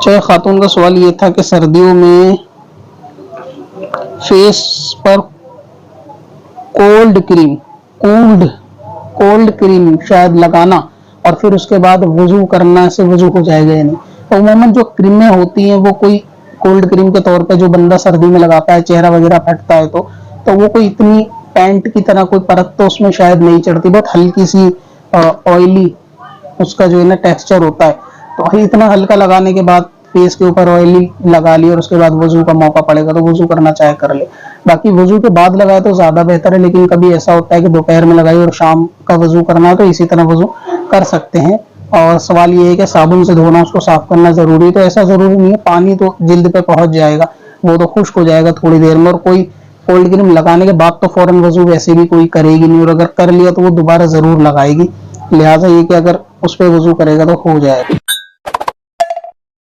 चाहे खातून का सवाल ये था कि सर्दियों में फेस पर कोल्ड कोल्ड क्रीम शायद लगाना और फिर उसके बाद वजू करना से वजू हो जाएगा या नहीं। तो उमूमन जो क्रीमें होती हैं वो कोई कोल्ड क्रीम के तौर पे जो बंदा सर्दी में लगाता है, चेहरा वगैरह फटता है तो वो कोई इतनी पेंट की तरह कोई परत तो उसमें शायद नहीं चढ़ती, बहुत हल्की सी ऑयली उसका जो है ना टेक्सचर होता है। तो इतना हल्का लगाने के बाद फेस के ऊपर ऑयली लगा ली और उसके बाद वजू का मौका पड़ेगा तो वजू करना चाहे कर ले। बाकी वजू के बाद लगाए तो ज्यादा बेहतर है, लेकिन कभी ऐसा होता है कि दोपहर में लगाई और शाम का वजू करना है तो इसी तरह वजू कर सकते हैं। और सवाल ये है कि साबुन से धोना, उसको साफ करना जरूरी है, तो ऐसा जरूरी नहीं है, पानी तो जिल्द पे पहुंच जाएगा, वो तो खुश्क हो जाएगा थोड़ी देर में। और कोई कोल्ड क्रीम लगाने के बाद तो फौरन वजू वैसे भी कोई करेगी नहीं, और अगर कर लिया तो वो दोबारा जरूर लगाएगी। लिहाजा ये कि अगर उस पर वजू करेगा तो हो जाएगा।